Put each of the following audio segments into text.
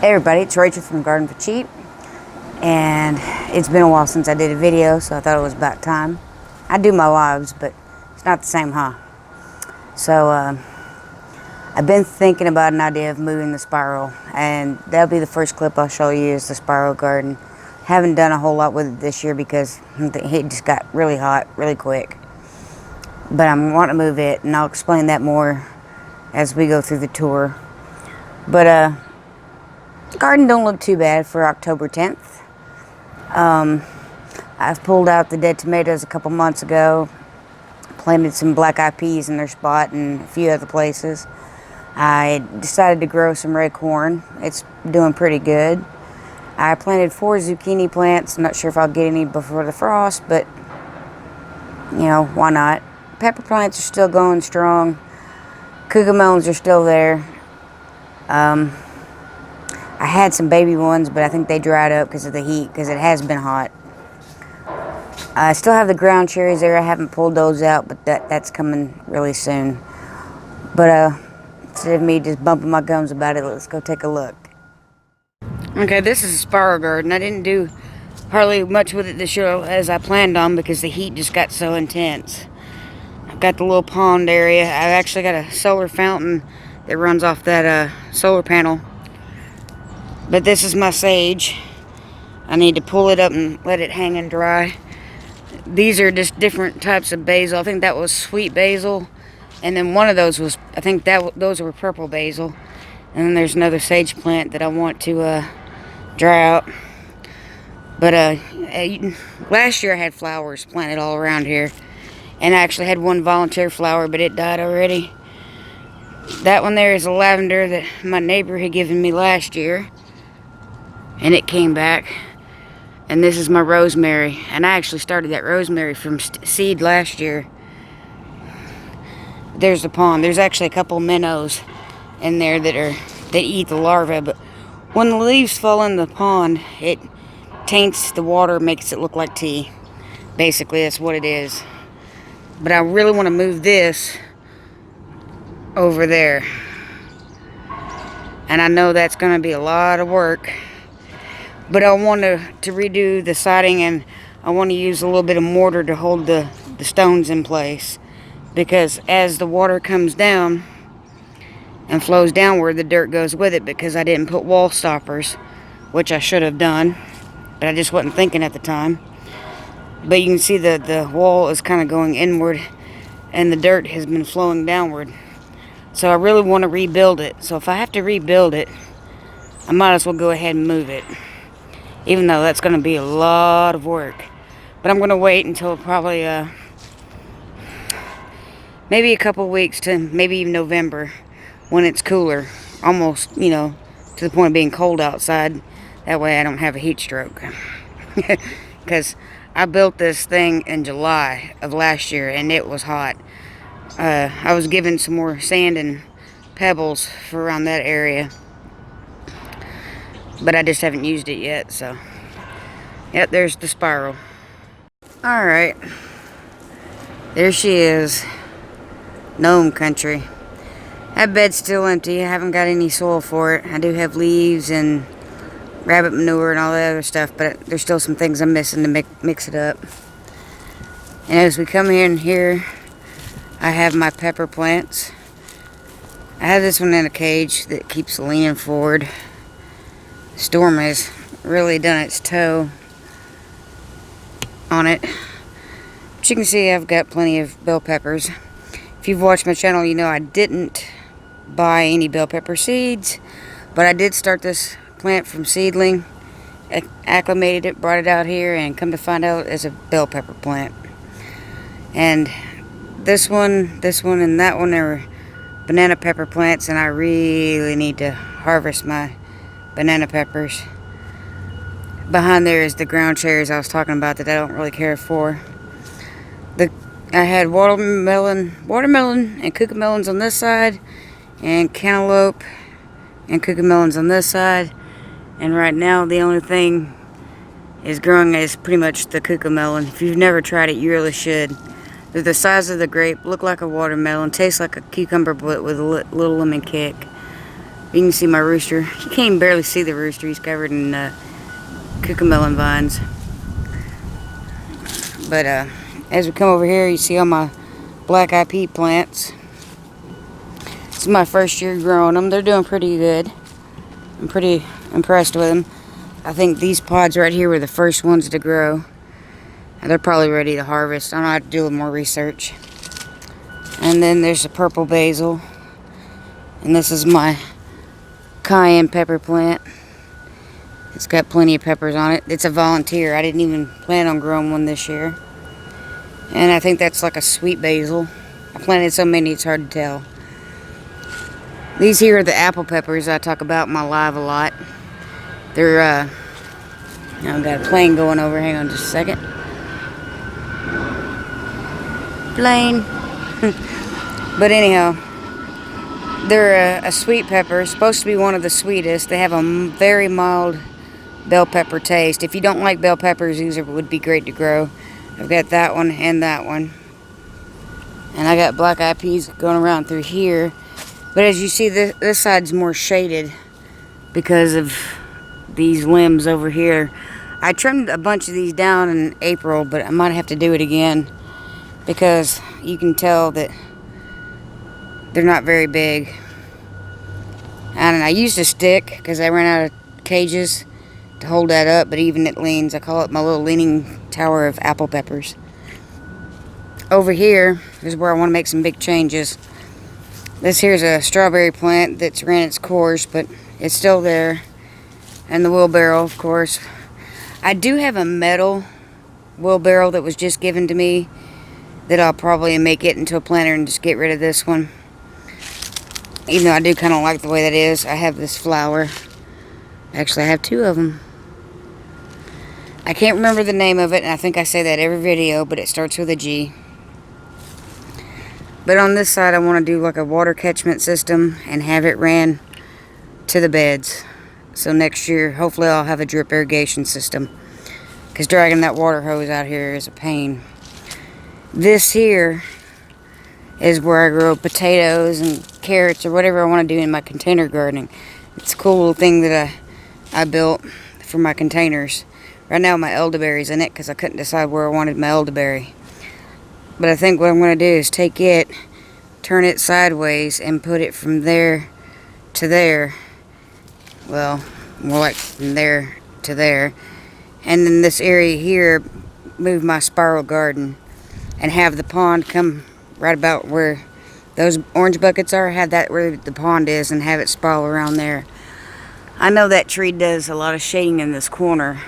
Hey everybody, it's Rachel from Garden for Cheap, and it's been a while since I did a video, so I thought it was about time. I do my lives, but it's not the same, huh? So, I've been thinking about an idea of moving the spiral, and that'll be the first clip I'll show you is the spiral garden. Haven't done a whole lot with it this year because the heat just got really hot really quick. But I'm wanting to move it, and I'll explain that more as we go through the tour. But, garden don't look too bad for October 10th. I've pulled out the dead tomatoes a couple months ago. Planted some black-eyed peas in their spot and a few other places. I decided to grow some red corn. It's doing pretty good. I planted 4 zucchini plants. Not sure if I'll get any before the frost, but you know, why not? Pepper plants are still going strong. Cucamelons are still there. I had some baby ones, but I think they dried up because of the heat, because it has been hot. I still have the ground cherries there. I haven't pulled those out, but that's coming really soon. But instead of me just bumping my gums about it, let's go take a look. Okay, this is a spiral garden. I didn't do hardly much with it this year as I planned on because the heat just got so intense. I've got the little pond area. I've actually got a solar fountain that runs off that solar panel. But this is my sage. I need to pull it up and let it hang and dry. These are just different types of basil. I think that was sweet basil. And then one of those was, I think those were purple basil. And then there's another sage plant that I want to dry out. But last year I had flowers planted all around here. And I actually had one volunteer flower, but it died already. That one there is a lavender that my neighbor had given me last year. And it came back. And this is my rosemary. And I actually started that rosemary from seed last year. There's the pond. There's actually a couple minnows in there that eat the larvae. But when the leaves fall in the pond, it taints the water, makes it look like tea. Basically, that's what it is. But I really want to move this over there. And I know that's going to be a lot of work. But I want to redo the siding, and I want to use a little bit of mortar to hold the stones in place. Because as the water comes down and flows downward, the dirt goes with it because I didn't put wall stoppers, which I should have done. But I just wasn't thinking at the time. But you can see the wall is kind of going inward, and the dirt has been flowing downward. So I really want to rebuild it. So if I have to rebuild it, I might as well go ahead and move it. Even though that's going to be a lot of work. But I'm going to wait until probably maybe a couple weeks to maybe even November when it's cooler. Almost, you know, to the point of being cold outside. That way I don't have a heat stroke. Because I built this thing in July of last year and it was hot. I was given some more sand and pebbles for around that area. But I just haven't used it yet, so. Yep, there's the spiral. Alright. There she is. Nome Country. That bed's still empty. I haven't got any soil for it. I do have leaves and rabbit manure and all that other stuff, but there's still some things I'm missing to mix it up. And as we come in here, I have my pepper plants. I have this one in a cage that keeps leaning forward. Storm has really done its toe on it. But you can see I've got plenty of bell peppers. If you've watched my channel, you know I didn't buy any bell pepper seeds, but I did start this plant from seedling, acclimated it, brought it out here, and come to find out it's a bell pepper plant. And this one, and that one are banana pepper plants, and I really need to harvest my banana peppers. Behind there is the ground cherries I was talking about that I don't really care for. I had watermelon and cucamelons on this side, and cantaloupe and cucamelons on this side. And right now the only thing is growing is pretty much the cucamelon. If you've never tried it, you really should. They're the size of the grape, look like a watermelon, taste like a cucumber but with a little lemon kick. You can see my rooster. You can't even barely see the rooster. He's covered in cucamelon vines. But as we come over here, you see all my black-eyed pea plants. This is my first year growing them. They're doing pretty good. I'm pretty impressed with them. I think these pods right here were the first ones to grow. And they're probably ready to harvest. I don't know, I have to do a little more research. And then there's the purple basil. And this is my cayenne pepper plant. It's got plenty of peppers on it. It's a volunteer. I didn't even plan on growing one this year. And I think that's like a sweet basil. I planted so many it's hard to tell. These here are the apple peppers I talk about in my live a lot. They're, I've got a plane going over. Hang on just a second. Plane. But anyhow, they're a sweet pepper. Supposed to be one of the sweetest. They have a very mild bell pepper taste. If you don't like bell peppers, these would be great to grow. I've got that one and that one. And I got black-eyed peas going around through here. But as you see, this side's more shaded because of these limbs over here. I trimmed a bunch of these down in April, but I might have to do it again because you can tell that they're not very big. And I used a stick because I ran out of cages to hold that up, but even it leans. I call it my little leaning tower of apple peppers. Over here is where I want to make some big changes. This here's a strawberry plant that's ran its course, but it's still there. And the wheelbarrow, of course. I do have a metal wheelbarrow that was just given to me that I'll probably make it into a planter and just get rid of this one. Even though I do kind of like the way that is. I have this flower. Actually, I have two of them. I can't remember the name of it, and I think I say that every video, but it starts with a G. But on this side, I want to do like a water catchment system and have it ran to the beds. So next year, hopefully I'll have a drip irrigation system. Because dragging that water hose out here is a pain. This here is where I grow potatoes and carrots or whatever I want to do in my container gardening. It's a cool little thing that I built for my containers. Right now my elderberry's in it because I couldn't decide where I wanted my elderberry. But I think what I'm going to do is take it, turn it sideways, and put it from there to there. Well, more like from there to there. And then this area here, move my spiral garden. And have the pond come right about where those orange buckets are. Have that where the pond is and have it spiral around there. I know that tree does a lot of shading in this corner.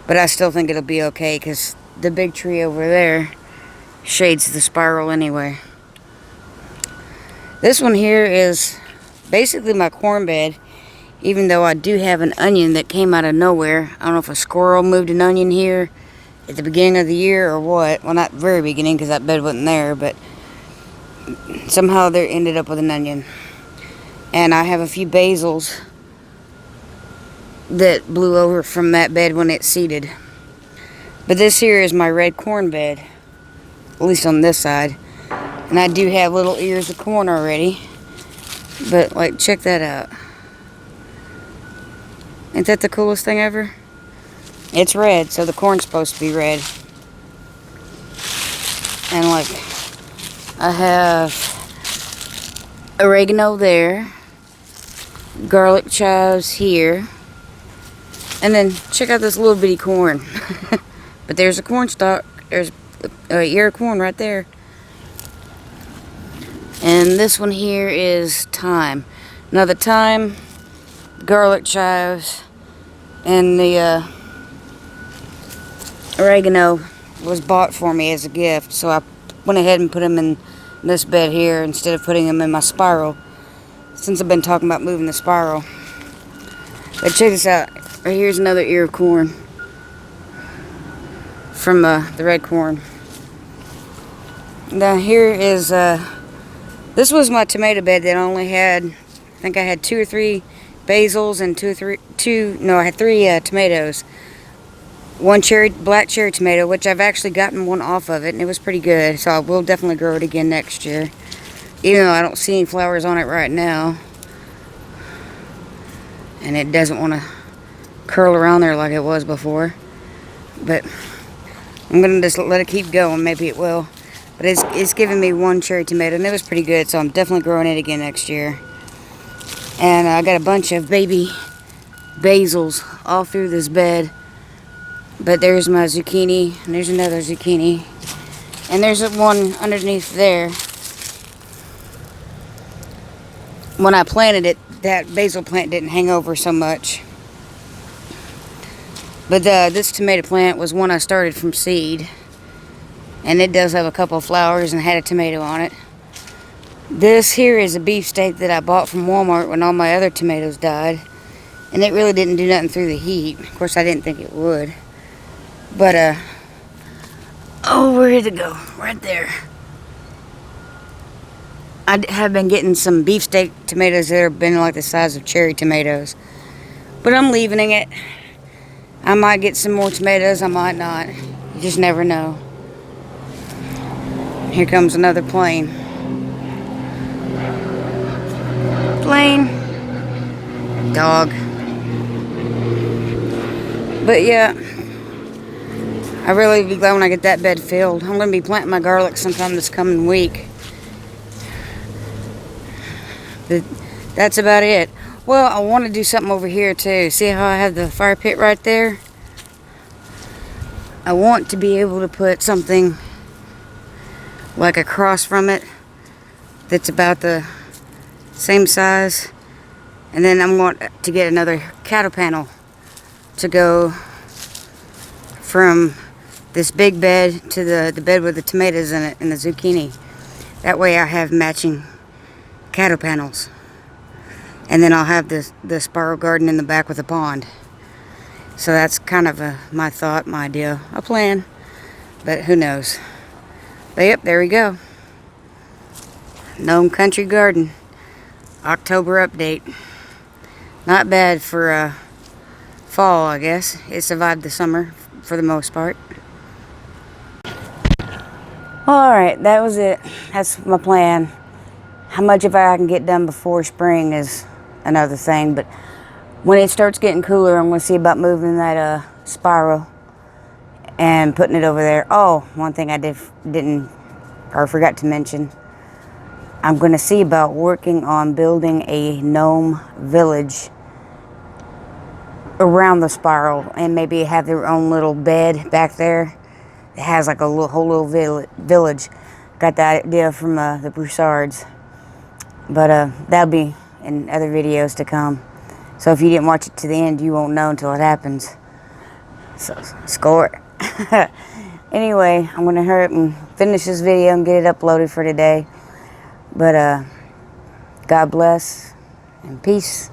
But I still think it'll be okay because the big tree over there shades the spiral anyway. This one here is basically my corn bed, even though I do have an onion that came out of nowhere. I don't know if a squirrel moved an onion here at the beginning of the year or what. Well, not very beginning because that bed wasn't there, but somehow they ended up with an onion. And I have a few basils that blew over from that bed when it seeded. But this here is my red corn bed, at least on this side. And I do have little ears of corn already. But, like, check that out. Ain't that the coolest thing ever? It's red, so the corn's supposed to be red. And, like, I have oregano there. Garlic chives here. And then, check out this little bitty corn. But there's a corn stalk. There's an ear of corn right there. And this one here is thyme. Now the thyme, garlic chives, and the oregano was bought for me as a gift. So I went ahead and put them in this bed here instead of putting them in my spiral. Since I've been talking about moving the spiral. But check this out. Right here's another ear of corn. From the red corn. Now here is, this was my tomato bed that only had, I think I had 2 or 3 basils and I had 3 tomatoes. One black cherry tomato, which I've actually gotten one off of it, and it was pretty good. So I will definitely grow it again next year. Even though I don't see any flowers on it right now. and it doesn't want to curl around there like it was before. But I'm gonna just let it keep going. Maybe it will. But it's giving me one cherry tomato, and it was pretty good, so I'm definitely growing it again next year. And I got a bunch of baby basils all through this bed. But there's my zucchini, and there's another zucchini, and there's one underneath there. When I planted it, that basil plant didn't hang over so much. But this tomato plant was one I started from seed. And it does have a couple of flowers and had a tomato on it. This here is a beefsteak that I bought from Walmart when all my other tomatoes died. And it really didn't do nothing through the heat. Of course, I didn't think it would. But, oh, where did it go? Right there. I have been getting some beefsteak tomatoes that have been like the size of cherry tomatoes. But I'm leaving it. I might get some more tomatoes, I might not. You just never know. Here comes another plane. Plane. Dog. But yeah, I really be glad when I get that bed filled. I'm going to be planting my garlic sometime this coming week. But that's about it. Well, I want to do something over here too. See how I have the fire pit right there? I want to be able to put something like across from it that's about the same size, and then I'm going to get another cattle panel to go from this big bed to the bed with the tomatoes in it and the zucchini. That way I have matching cattle panels, and then I'll have the spiral garden in the back with a pond. So that's kind of my thought, my idea, a plan, but who knows. But yep, there we go. Nome Country Garden. October update. Not bad for fall, I guess. It survived the summer for the most part. Alright, that was it. That's my plan. How much of it I can get done before spring is another thing, but when it starts getting cooler, I'm going to see about moving that spiral and putting it over there. Oh, one thing I forgot to mention. I'm going to see about working on building a gnome village around the spiral, and maybe have their own little bed back there. It has like a whole little village. Got that idea from the Broussards. But that'll be in other videos to come. So if you didn't watch it to the end, you won't know until it happens. So, score. Anyway, I'm going to hurry up and finish this video and get it uploaded for today. But God bless and peace.